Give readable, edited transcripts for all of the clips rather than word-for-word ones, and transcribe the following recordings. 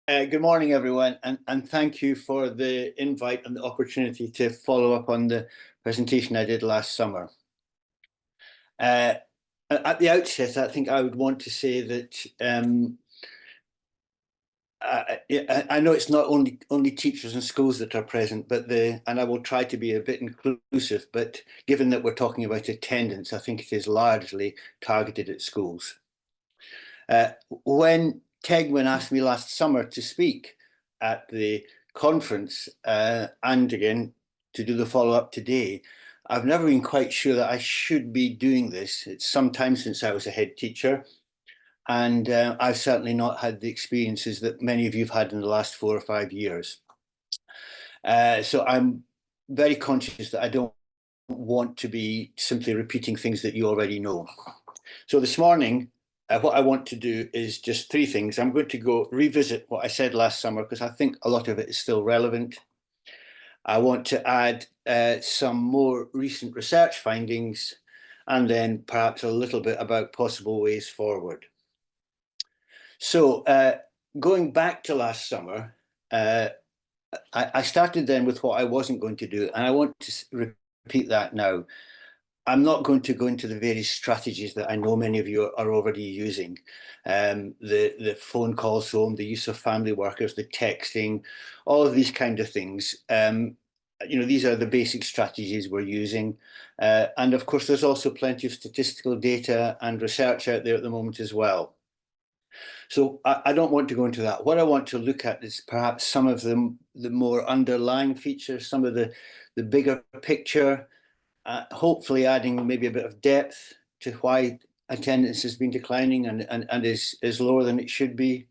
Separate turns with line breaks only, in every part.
Good morning, everyone, and thank you for the invite and the opportunity to follow up on the presentation I did last summer. Uh, at the outset, I think I would want to say that I know it's not only teachers and schools that are present, and I will try to be a bit inclusive, but given that we're talking about attendance, I think it is largely targeted at schools. When Tegwin asked me last summer to speak at the conference and again to do the follow-up today, I've never been quite sure that I should be doing this. It's some time since I was a head teacher, and I've certainly not had the experiences that many of you have had in the last 4 or 5 years. So I'm very conscious that I don't want to be simply repeating things that you already know. So this morning, what I want to do is just 3 things. I'm going to go revisit what I said last summer because I think a lot of it is still relevant. I want to add some more recent research findings and then perhaps a little bit about possible ways forward. So going back to last summer, I started then with what I wasn't going to do, and I want to repeat that now. I'm not going to go into the various strategies that I know many of you are already using. The phone calls home, the use of family workers, the texting, all of these kind of things. These are the basic strategies we're using. And of course, there's also plenty of statistical data and research out there at the moment as well. So I don't want to go into that. What I want to look at is perhaps some of the more underlying features, some of the bigger picture, hopefully adding maybe a bit of depth to why attendance has been declining and is lower than it should be.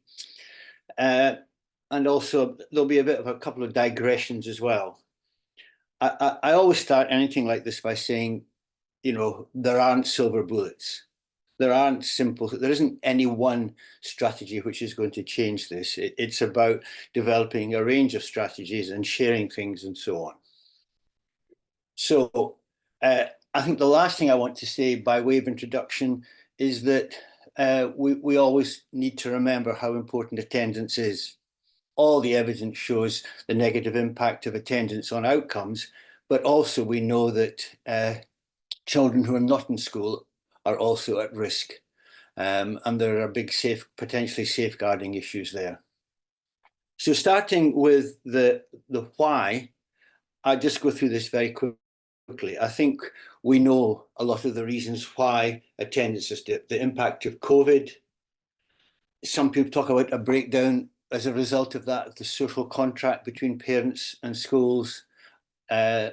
And also there'll be a bit of a couple of digressions as well. I always start anything like this by saying, there aren't silver bullets. There isn't any one strategy which is going to change this. It's about developing a range of strategies and sharing things and so on. So I think the last thing I want to say by way of introduction is that we always need to remember how important attendance is. All the evidence shows the negative impact of attendance on outcomes, but also we know that children who are not in school are also at risk. And there are big potentially safeguarding issues there. So starting with the why, I'll just go through this very quickly. I think we know a lot of the reasons why attendance has dipped. The impact of COVID. Some people talk about a breakdown as a result of that, the social contract between parents and schools. I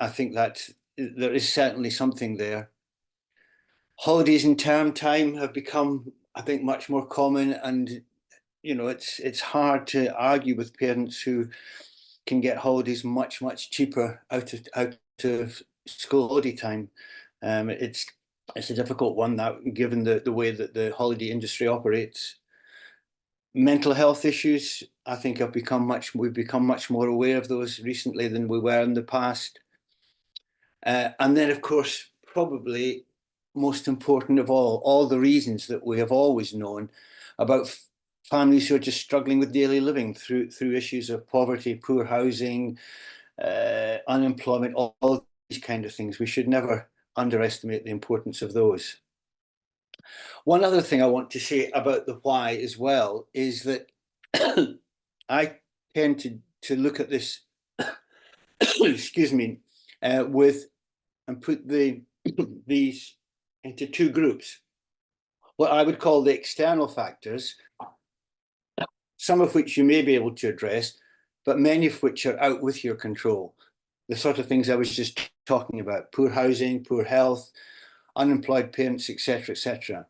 think that there is certainly something there. Holidays and term time have become, I think, much more common, and it's hard to argue with parents who can get holidays much cheaper out of school holiday time. It's a difficult one, that given the way that the holiday industry operates. Mental health issues, I think, we've become much more aware of those recently than we were in the past. And then, of course, probably most important of all the reasons that we have always known about families who are just struggling with daily living through issues of poverty, poor housing, unemployment, all these kind of things. We should never underestimate the importance of those. One other thing I want to say about the why as well is that I tend to look at this, excuse me, and put these into 2 groups. What I would call the external factors, some of which you may be able to address, but many of which are out with your control. The sort of things I was just talking about: poor housing, poor health, unemployed parents, etc., etc.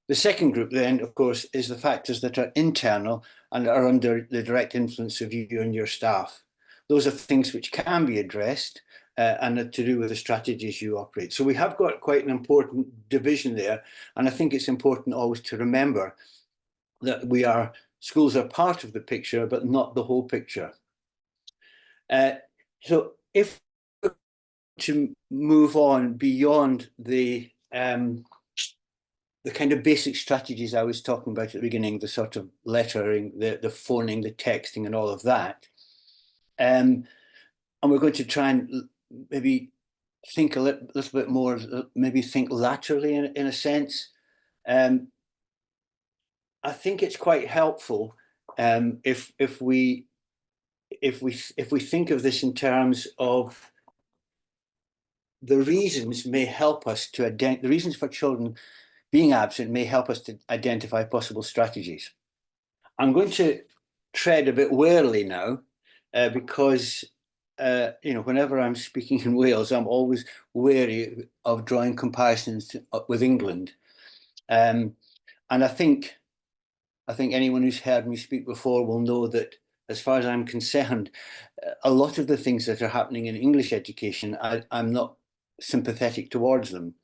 The second group then, of course, is the factors that are internal and are under the direct influence of you and your staff. Those are things which can be addressed and are to do with the strategies you operate. So we have got quite an important division there, and I think it's important always to remember that schools are part of the picture, but not the whole picture. So if to move on beyond the the kind of basic strategies I was talking about at the beginning, the sort of lettering, the phoning, the texting, and all of that. And we're going to try and maybe think a little bit more, maybe think laterally in a sense. I think it's quite helpful if we think of this in terms of the reasons may help us to the reasons for children being absent may help us to identify possible strategies. I'm going to tread a bit warily now because whenever I'm speaking in Wales, I'm always wary of drawing comparisons with England. And I think anyone who's heard me speak before will know that, as far as I'm concerned, a lot of the things that are happening in English education, I'm not sympathetic towards them.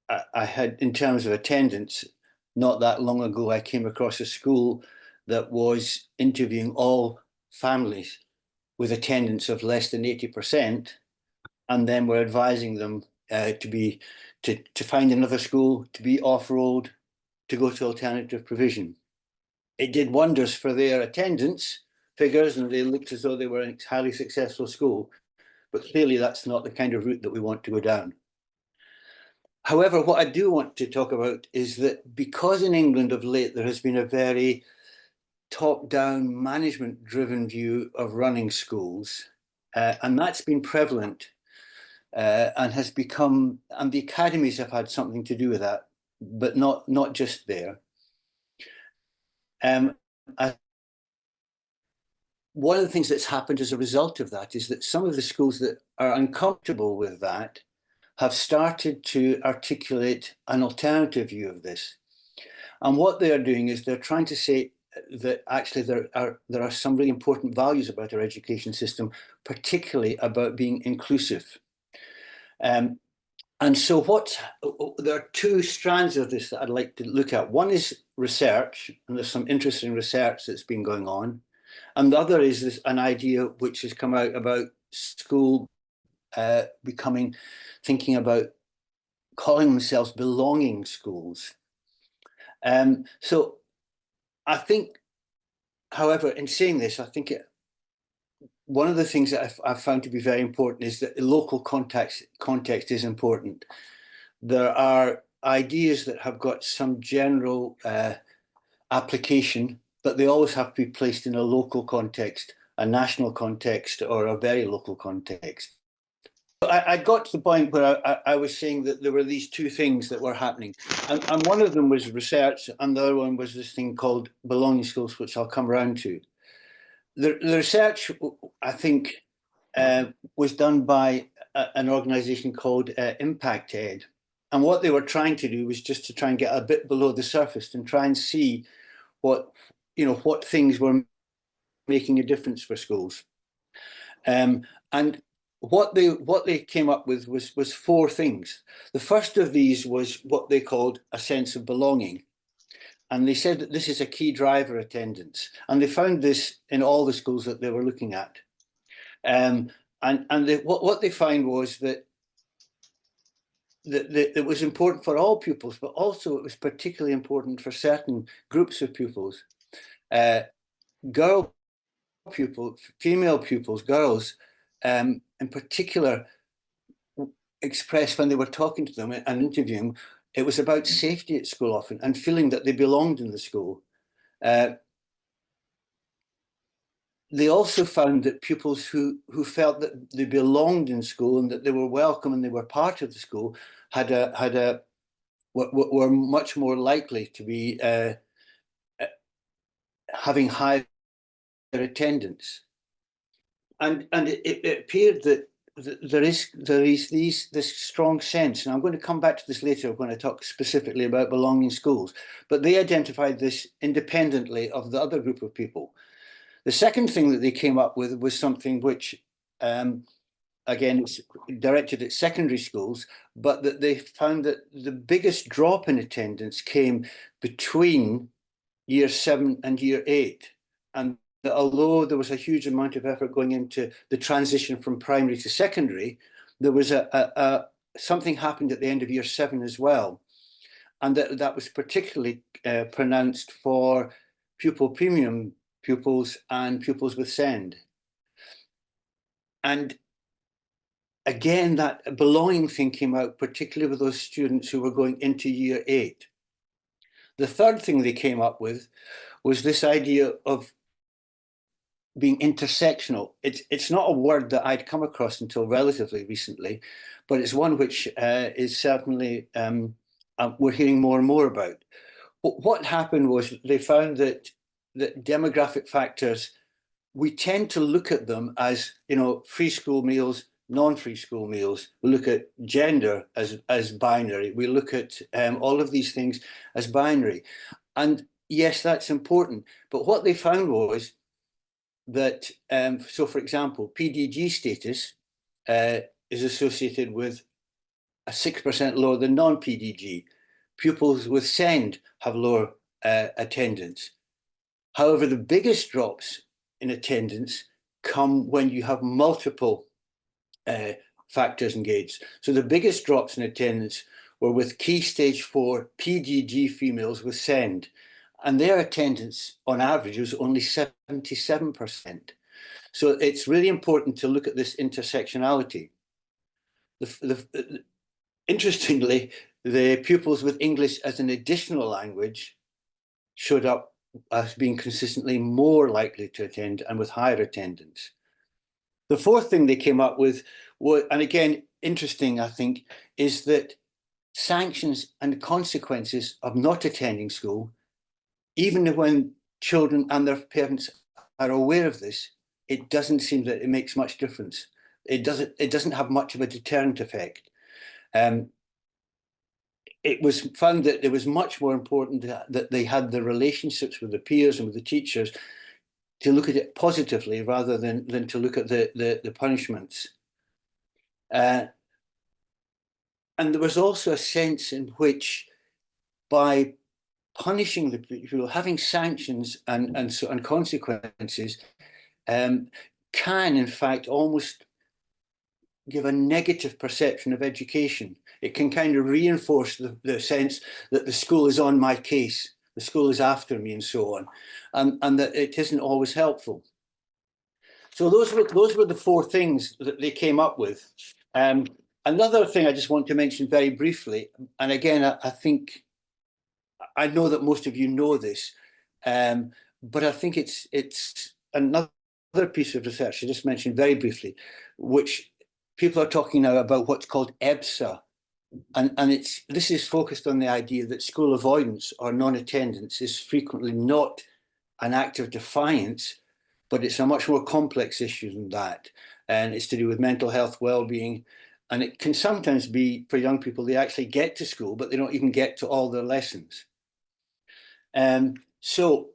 I had, in terms of attendance, not that long ago, I came across a school that was interviewing all families with attendance of less than 80%, and then were advising them to find another school, to be off-road, to go to alternative provision. It did wonders for their attendance figures, and they looked as though they were a highly successful school. But clearly, that's not the kind of route that we want to go down. However, what I do want to talk about is that because in England of late there has been a very top-down, management-driven view of running schools, and that's been prevalent and has become, and the academies have had something to do with that, but not just there. One of the things that's happened as a result of that is that some of the schools that are uncomfortable with that have started to articulate an alternative view of this. And what they're doing is they're trying to say that actually there are some really important values about our education system, particularly about being inclusive. And so there are two strands of this that I'd like to look at. One is research, and there's some interesting research that's been going on. And the other is an idea which has come out about school thinking about calling themselves belonging schools. So I think, however, in saying this, I think one of the things that I've found to be very important is that the local context is important. There are ideas that have got some general application, but they always have to be placed in a local context, a national context, or a very local context. I got to the point where I was saying that there were these two things that were happening. And one of them was research, and the other one was this thing called belonging schools, which I'll come around to. The research, I think, was done by an organization called Impact Ed. And what they were trying to do was just to try and get a bit below the surface and try and see what things were making a difference for schools. And what they came up with was four things. The first of these was what they called a sense of belonging. And they said that this is a key driver attendance. And they found this in all the schools that they were looking at. What they found was that it was important for all pupils, but also it was particularly important for certain groups of pupils. Girl pupils, female pupils, girls in particular, expressed when they were talking to them and interviewing, it was about safety at school often and feeling that they belonged in the school. They also found that pupils who felt that they belonged in school and that they were welcome and they were part of the school were much more likely to be having higher attendance. And it appeared that there is this strong sense, and I'm going to come back to this later when I talk specifically about belonging schools, but they identified this independently of the other group of people. The second thing that they came up with was something which, again, it's directed at secondary schools, but that they found that the biggest drop in attendance came between year 7 and year 8. And that although there was a huge amount of effort going into the transition from primary to secondary, there was something happened at the end of year 7 as well. and that was particularly pronounced for pupil premium pupils and pupils with SEND. And again, that belonging thing came out, particularly with those students who were going into year 8. The third thing they came up with was this idea of being intersectional. It's not a word that I'd come across until relatively recently, but it's one which is certainly we're hearing more and more about. What happened was they found that demographic factors, we tend to look at them as, free school meals, non-free school meals. We look at gender as binary. We look at all of these things as binary. And yes, that's important. But what they found was that, so for example, PDG status is associated with a 6% lower than non-PDG. Pupils with SEND have lower attendance. However, the biggest drops in attendance come when you have multiple factors engaged. So the biggest drops in attendance were with Key Stage 4 PDG females with SEND, and their attendance on average was only 77%. So it's really important to look at this intersectionality. Interestingly, the pupils with English as an additional language showed up as being consistently more likely to attend and with higher attendance. The fourth thing they came up with, and again, interesting, I think, is that sanctions and consequences of not attending school, even when children and their parents are aware of this, it doesn't seem that it makes much difference. It doesn't have much of a deterrent effect. It was found that it was much more important that they had the relationships with the peers and with the teachers to look at it positively rather than to look at the punishments. And there was also a sense in which by punishing the people, having sanctions and consequences can in fact almost give a negative perception of education. It can kind of reinforce the sense that the school is on my case, the school is after me, and so on, and that it isn't always helpful. So those were the four things that they came up with. Another thing I just want to mention very briefly, and again, I think I know that most of you know this, but I think it's another piece of research I just mentioned very briefly, which people are talking now about what's called EBSA, and this is focused on the idea that school avoidance or non-attendance is frequently not an act of defiance, but it's a much more complex issue than that, and it's to do with mental health, well-being, and it can sometimes be for young people they actually get to school, but they don't even get to all their lessons. So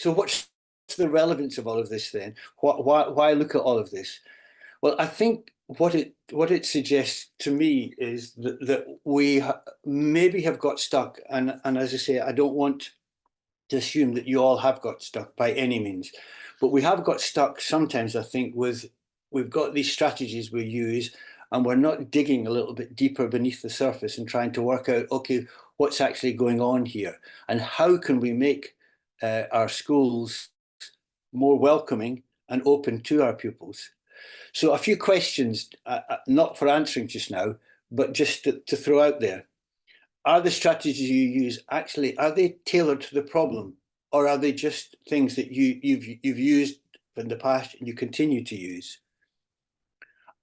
what's the relevance of all of this then? Why look at all of this? Well, I think what it suggests to me is that we maybe have got stuck, and as I say, I don't want to assume that you all have got stuck by any means, but we have got stuck sometimes, I think, we've got these strategies we use and we're not digging a little bit deeper beneath the surface and trying to work out, okay, what's actually going on here and how can we make our schools more welcoming and open to our pupils. So a few questions, not for answering just now, but just to throw out there. Are the strategies you use actually, are they tailored to the problem, or are they just things that you've used in the past and you continue to use?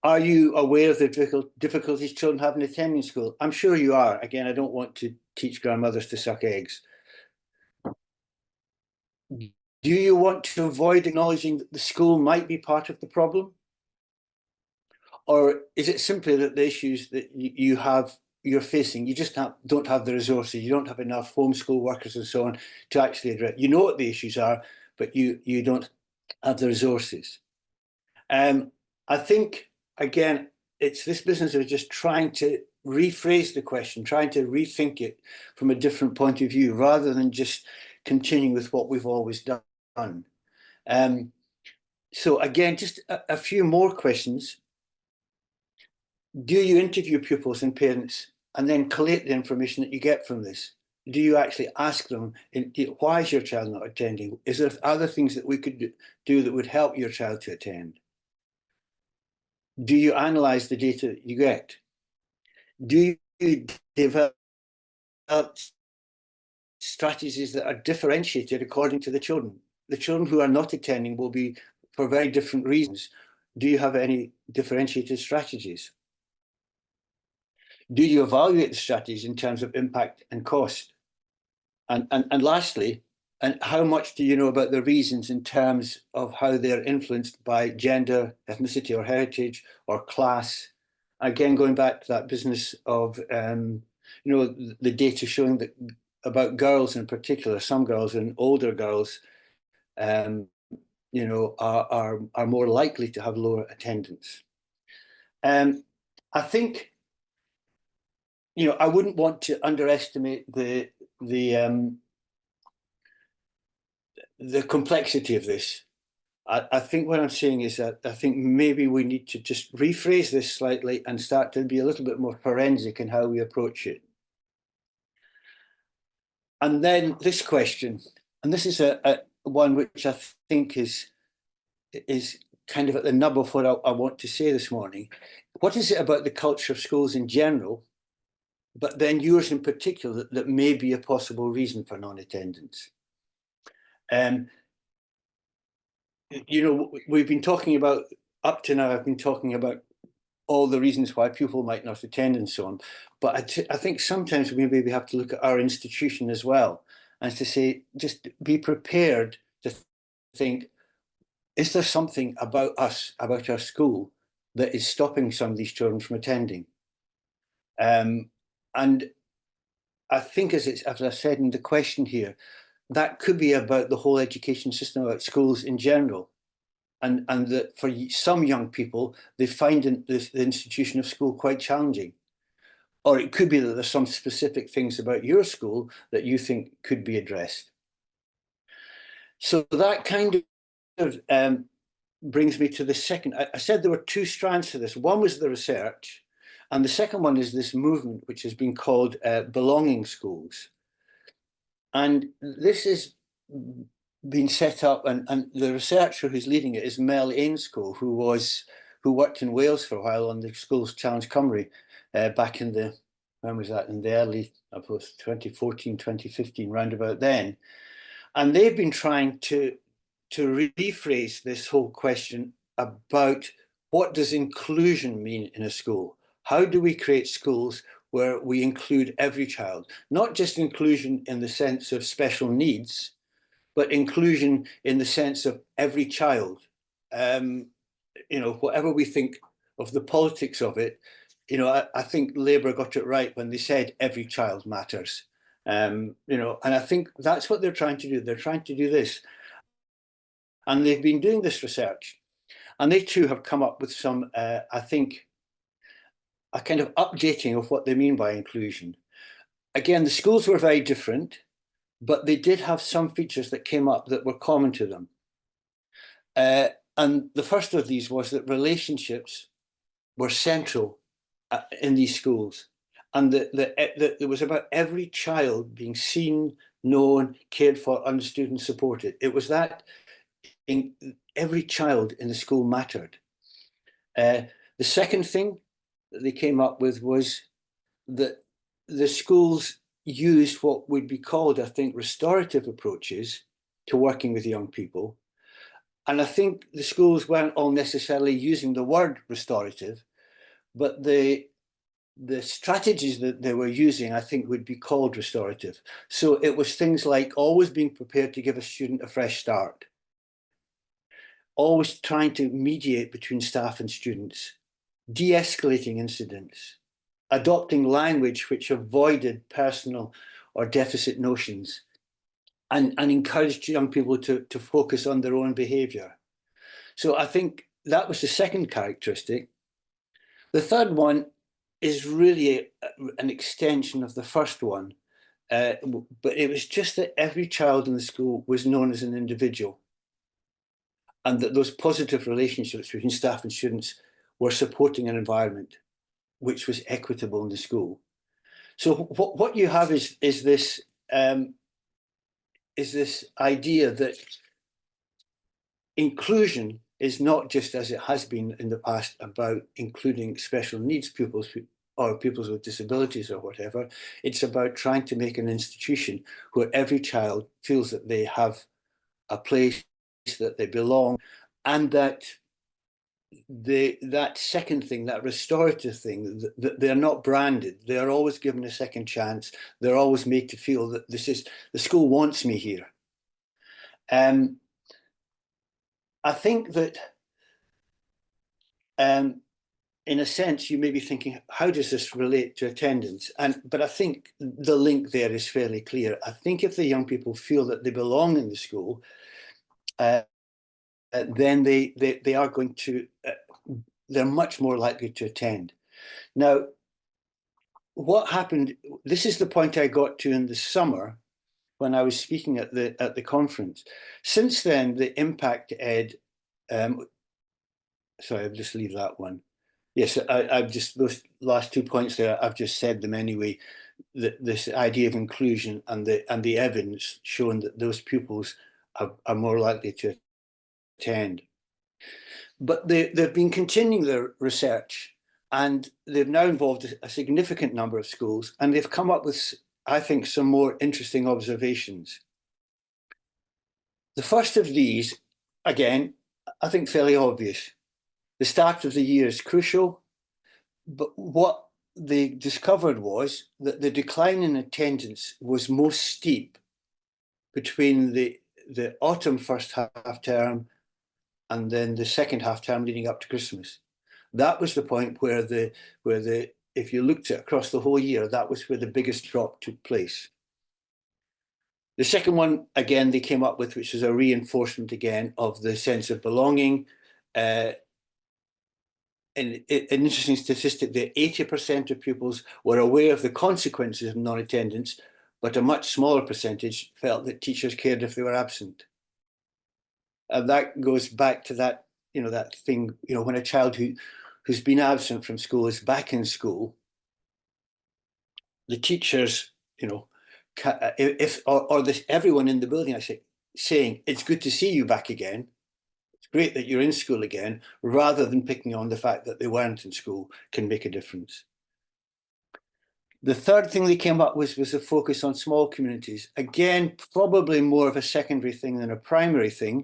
Are you aware of the difficulties children have in attending school? I'm sure you are. Again, I don't want to teach grandmothers to suck eggs. Do you want to avoid acknowledging that the school might be part of the problem? Or is it simply that the issues that you're facing, you just don't have the resources, you don't have enough homeschool workers and so on to actually address? You know what the issues are, but you don't have the resources. I think, again, it's this business of just trying to rephrase the question, trying to rethink it from a different point of view, rather than just continuing with what we've always done. So again, just a few more questions. Do you interview pupils and parents and then collate the information that you get from this. Do you actually ask them, why is your child not attending? Is there other things that we could do that would help your child to attend? Do you analyze the data that you get? Do you develop strategies that are differentiated according to the children? The children who are not attending will be for very different reasons. Do you have any differentiated strategies? Do you evaluate the strategies in terms of impact and cost? And lastly, and how much do you know about the reasons in terms of how they're influenced by gender, ethnicity or heritage or class? Again, going back to that business of, the data showing that about girls in particular, some girls and older girls, are more likely to have lower attendance. I think, I wouldn't want to underestimate the complexity of this. I think what I'm saying is that I think maybe we need to just rephrase this slightly and start to be a little bit more forensic in how we approach it. And then this question, and this is a one which I think is kind of at the nub of what I want to say this morning. What is it about the culture of schools in general, but then yours in particular, that may be a possible reason for non-attendance? We've been talking about, up to now, I've been talking about all the reasons why people might not attend and so on. But I think sometimes we maybe have to look at our institution as well, and to say, just be prepared to think, is there something about us, about our school, that is stopping some of these children from attending? And I think, as I said in the question here, that could be about the whole education system, about schools in general. And that for some young people, they find the institution of school quite challenging. Or it could be that there's some specific things about your school that you think could be addressed. So that kind of brings me to the second. I said there were two strands to this. One was the research, and the second one is this movement, which has been called belonging schools. And this has been set up, and the researcher who's leading it is Mel Ainscough, who worked in Wales for a while on the Schools Challenge Cymru back in the, when was that, in the early, I suppose, 2014, 2015, round about then. And they've been trying to rephrase this whole question about what does inclusion mean in a school? How do we create schools where we include every child? Not just inclusion in the sense of special needs, but inclusion in the sense of every child. Whatever we think of the politics of it, I think Labour got it right when they said every child matters. And I think that's what they're trying to do. They're trying to do this. And they've been doing this research. And they too have come up with some, I think, a kind of updating of what they mean by inclusion. Again, the schools were very different, but they did have some features that came up that were common to them. And the first of these was that relationships were central in these schools. And that it was about every child being seen, known, cared for, understood and supported. It was that every child in the school mattered. The second thing that they came up with was that the schools used what would be called, I think, restorative approaches to working with young people. And I think the schools weren't all necessarily using the word restorative, but the strategies that they were using, I think, would be called restorative. So it was things like always being prepared to give a student a fresh start, always trying to mediate between staff and students, de-escalating incidents, adopting language which avoided personal or deficit notions, and encouraged young people to focus on their own behaviour. So I think that was the second characteristic. The third one is really an extension of the first one, but it was just that every child in the school was known as an individual, and that those positive relationships between staff and students were supporting an environment which was equitable in the school. So what you have is this idea that inclusion is not just, as it has been in the past, about including special needs pupils or pupils with disabilities or whatever. It's about trying to make an institution where every child feels that they have a place, that they belong, and that that second thing, that restorative thing, that they're not branded. They're always given a second chance. They're always made to feel that the school wants me here. I think that in a sense, you may be thinking, how does this relate to attendance? But I think the link there is fairly clear. I think if the young people feel that they belong in the school, then they are going to, they're much more likely to attend. Now, what happened, this is the point I got to in the summer when I was speaking at the conference. Since then, the impact ed, sorry, I'll just leave that one. Yes, I've just, those last 2 points there, I've just said them anyway. This idea of inclusion and the evidence showing that those pupils are more likely to attend. But they've been continuing their research, and they've now involved a significant number of schools, and they've come up with, I think, some more interesting observations. The first of these, again, I think fairly obvious. The start of the year is crucial, but what they discovered was that the decline in attendance was most steep between the autumn first half term and then the second half term leading up to Christmas. That was the point where if you looked at across the whole year, that was where the biggest drop took place. The second one, again, they came up with, which is a reinforcement again of the sense of belonging. An interesting statistic that 80% of pupils were aware of the consequences of non-attendance, but a much smaller percentage felt that teachers cared if they were absent. And that goes back to that, that thing, when a child who's been absent from school is back in school, the teachers, everyone in the building, I say, saying, it's good to see you back again. It's great that you're in school again, rather than picking on the fact that they weren't in school, can make a difference. The third thing they came up with was a focus on small communities. Again, probably more of a secondary thing than a primary thing.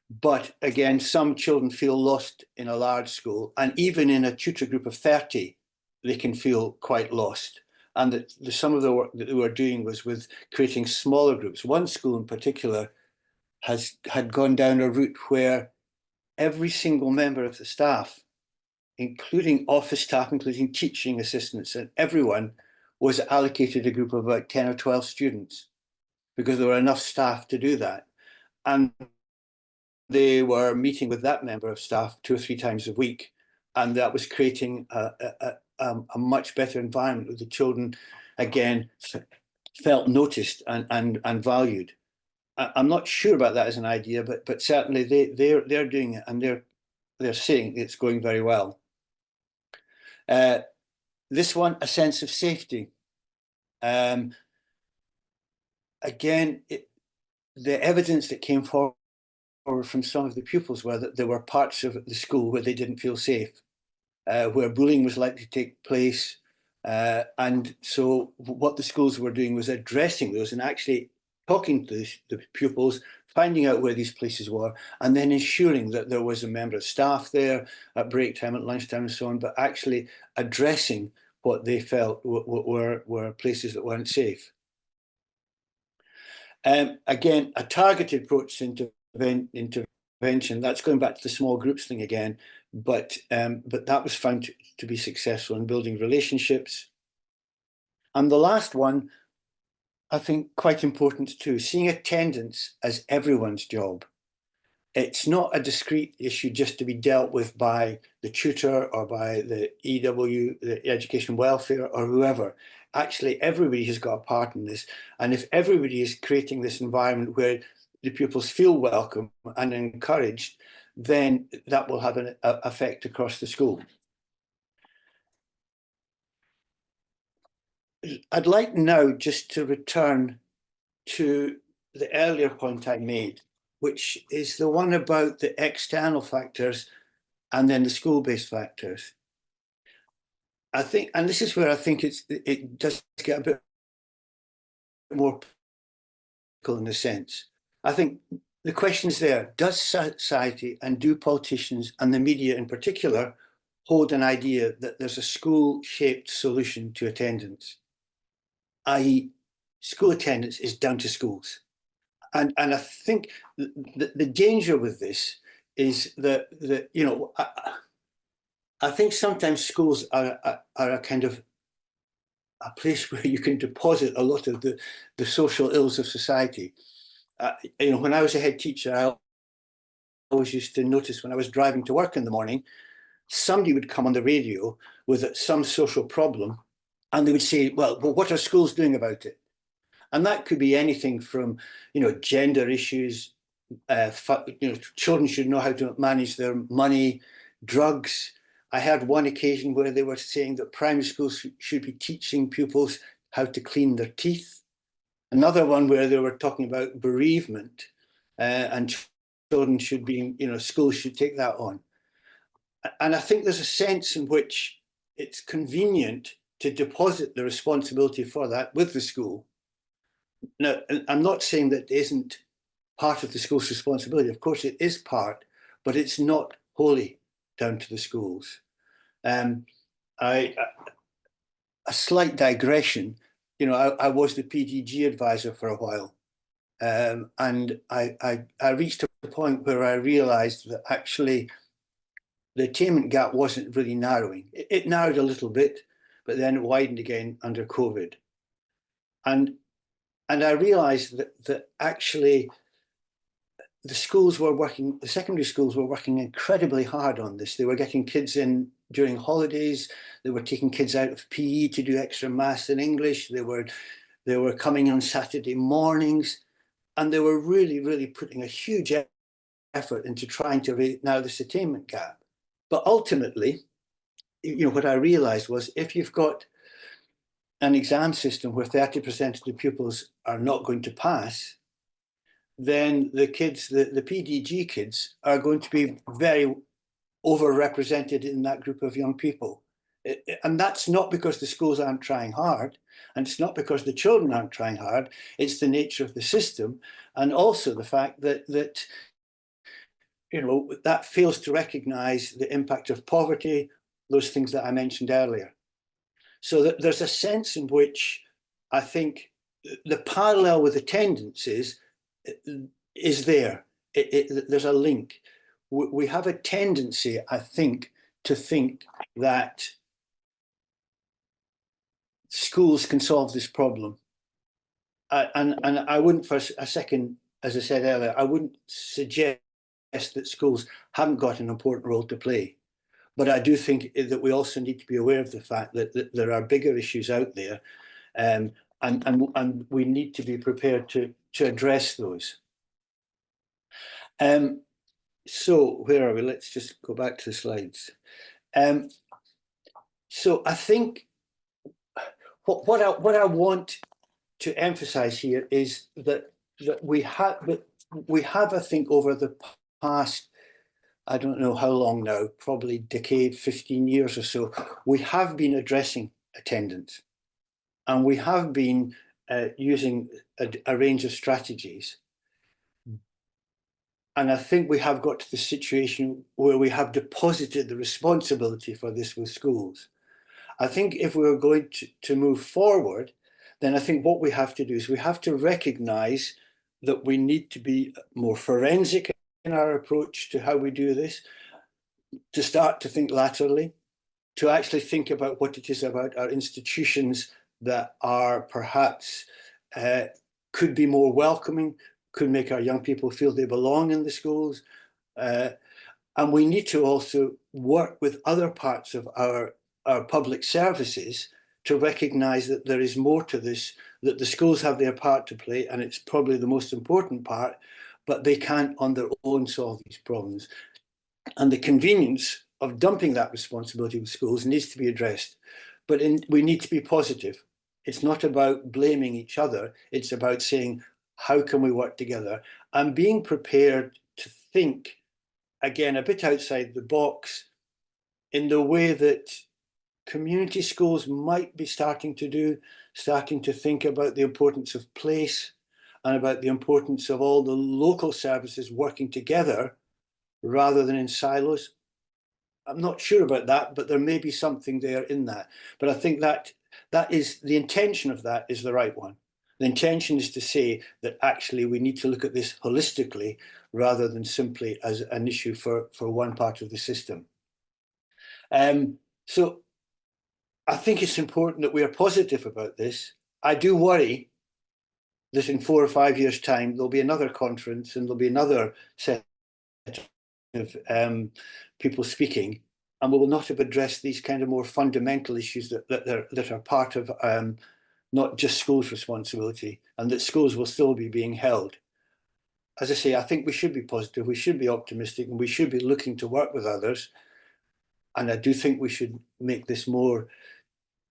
But again, some children feel lost in a large school, and even in a tutor group of 30, they can feel quite lost. And that some of the work that they were doing was with creating smaller groups. One school in particular had gone down a route where every single member of the staff, including office staff, including teaching assistants, and everyone was allocated a group of about 10 or 12 students, because there were enough staff to do that. And they were meeting with that member of staff 2 or 3 times a week, and that was creating a much better environment where the children, again, felt noticed and valued. I'm not sure about that as an idea, but certainly they're doing it, and they're saying it's going very well. This one, a sense of safety. Again, the evidence that came forward from some of the pupils were that there were parts of the school where they didn't feel safe, where bullying was likely to take place. And so what the schools were doing was addressing those and actually talking to the pupils, finding out where these places were, and then ensuring that there was a member of staff there at break time, at lunchtime, and so on, but actually addressing what they felt were places that weren't safe. Again, a targeted approach to intervention, that's going back to the small groups thing again, but that was found to be successful in building relationships. And the last one, I think quite important too, seeing attendance as everyone's job. It's not a discrete issue just to be dealt with by the tutor or by the EW, the education welfare, or whoever. Actually, everybody has got a part in this. And if everybody is creating this environment where the pupils feel welcome and encouraged, then that will have an effect across the school. I'd like now just to return to the earlier point I made, which is the one about the external factors and then the school-based factors. I think, and this is where I think it does get a bit more political in a sense. I think the question is there, does society and do politicians and the media in particular hold an idea that there's a school-shaped solution to attendance, i.e. school attendance is down to schools? And I think the danger with this is that you know, I think sometimes schools are a kind of a place where you can deposit a lot of the social ills of society. You know, when I was a head teacher, I always used to notice when I was driving to work in the morning, somebody would come on the radio with some social problem, and they would say, well, what are schools doing about it? And that could be anything from, you know, gender issues, you know, children should know how to manage their money, drugs. I had one occasion where they were saying that primary schools should be teaching pupils how to clean their teeth. Another one where they were talking about bereavement, and children should be, you know, schools should take that on. And I think there's a sense in which it's convenient to deposit the responsibility for that with the school. Now, I'm not saying that it isn't part of the school's responsibility. Of course, it is part, but it's not wholly down to the schools. A slight digression, you know, I was the PDG advisor for a while, and I reached a point where I realised that actually the attainment gap wasn't really narrowing. It narrowed a little bit, but then it widened again under COVID. And I realised that actually the schools were working, the secondary schools were working incredibly hard on this. They were getting kids in during holidays. They were taking kids out of PE to do extra maths and English. They were coming on Saturday mornings, and they were really putting a huge effort into trying to narrow this attainment gap. But ultimately, you know, what I realized was if you've got an exam system where 30% of the pupils are not going to pass, then the kids, the PDG kids, are going to be very overrepresented in that group of young people. And that's not because the schools aren't trying hard, and it's not because the children aren't trying hard. It's the nature of the system, and also the fact that you know, that fails to recognize the impact of poverty, those things that I mentioned earlier. So that there's a sense in which I think the parallel with attendance is there. There's a link. We have a tendency, I think, to think that schools can solve this problem. And I wouldn't for a second, as I said earlier, I wouldn't suggest that schools haven't got an important role to play. But I do think that we also need to be aware of the fact that there are bigger issues out there, and we need to be prepared to address those. So where are we? Let's just go back to the slides. So I think what I want to emphasize here is that we have, I think, over the past, I don't know how long now, probably decade, 15 years or so, we have been addressing attendance, and we have been using a range of strategies. And I think we have got to the situation where we have deposited the responsibility for this with schools. I think if we are going to move forward, then I think what we have to do is we have to recognize that we need to be more forensic in our approach to how we do this, to start to think laterally, to actually think about what it is about our institutions that are perhaps could be more welcoming, could make our young people feel they belong in the schools. And we need to also work with other parts of our public services to recognize that there is more to this, that the schools have their part to play, and it's probably the most important part, but they can't on their own solve these problems. And the convenience of dumping that responsibility with schools needs to be addressed. But we need to be positive It's not about blaming each other. It's about saying, how can we work together? And being prepared to think, again, a bit outside the box in the way that community schools might be starting to think about the importance of place and about the importance of all the local services working together rather than in silos. I'm not sure about that, but there may be something there in that. But I think that is the intention of that is the right one. The intention is to say that actually we need to look at this holistically rather than simply as an issue for one part of the system. So I think it's important that we are positive about this. I do worry that in 4 or 5 years' time, there'll be another conference and there'll be another set of people speaking, and we will not have addressed these kind of more fundamental issues that are part of not just schools' responsibility, and that schools will still be being held. As I say, I think we should be positive, we should be optimistic, and we should be looking to work with others. And I do think we should make this more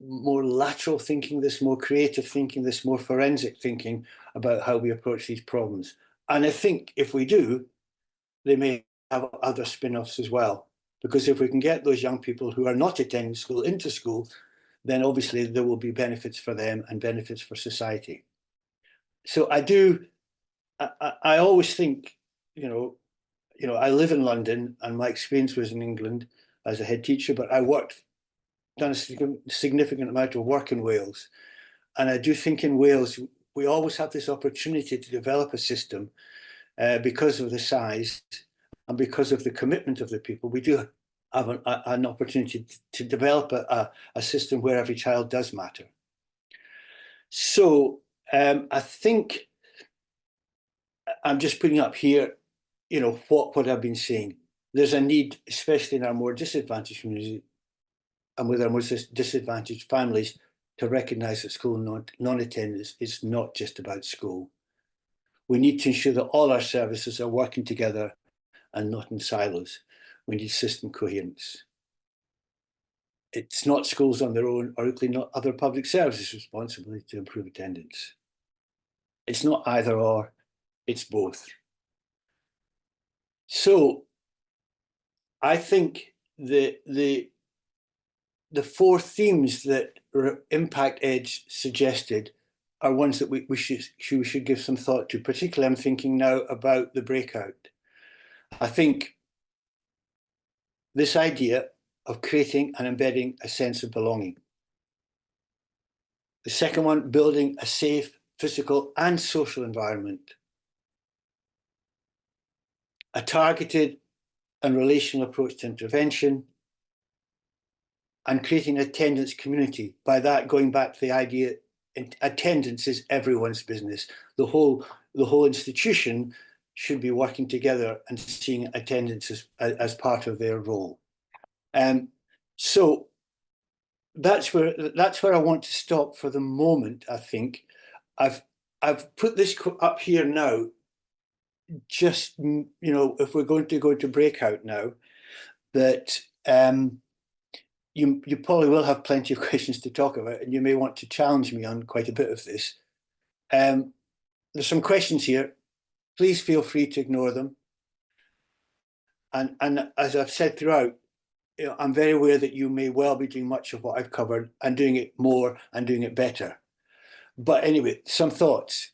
lateral thinking, this more creative thinking, this more forensic thinking about how we approach these problems. And I think if we do, they may have other spin-offs as well. Because if we can get those young people who are not attending school into school, then obviously there will be benefits for them and benefits for society. So I always think, I live in London and my experience was in England as a head teacher, but I done a significant amount of work in Wales. And I do think in Wales, we always have this opportunity to develop a system because of the size and because of the commitment of the people. We do have an opportunity to develop a system where every child does matter. So I think I'm just putting up here, what I've been saying. There's a need, especially in our more disadvantaged communities and with our more disadvantaged families, to recognise that school non-attendance is not just about school. We need to ensure that all our services are working together and not in silos. We need system coherence. It's not schools on their own, or equally not other public services' responsibility to improve attendance. It's not either or, it's both. So I think the 4 themes that Impact Edge suggested are ones that we should give some thought to. Particularly, I'm thinking now about the breakout. I think this idea of creating and embedding a sense of belonging. The second one, building a safe physical and social environment. A targeted and relational approach to intervention, and creating an attendance community. By that, going back to the idea, attendance is everyone's business. The whole institution should be working together and seeing attendance as part of their role. So that's where I want to stop for the moment. I think I've put this up here now. Just if we're going to go to breakout now, that you probably will have plenty of questions to talk about, and you may want to challenge me on quite a bit of this. There's some questions here. Please feel free to ignore them. And as I've said throughout, I'm very aware that you may well be doing much of what I've covered and doing it more and doing it better. But anyway, some thoughts.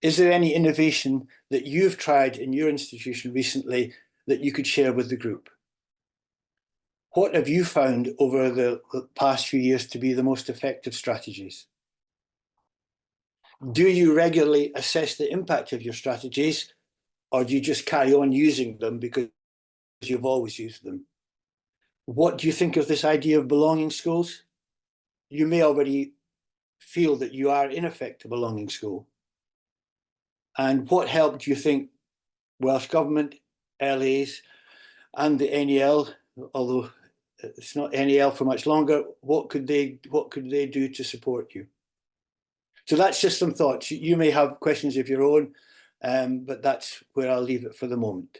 Is there any innovation that you've tried in your institution recently that you could share with the group? What have you found over the past few years to be the most effective strategies? Do you regularly assess the impact of your strategies, or do you just carry on using them because you've always used them? What do you think of this idea of belonging schools? You may already feel that you are in effect a belonging school. And what help do you think Welsh Government, LAs, and the NEL, although it's not NEL for much longer, what could they do to support you? So that's just some thoughts. You may have questions of your own, but that's where I'll leave it for the moment.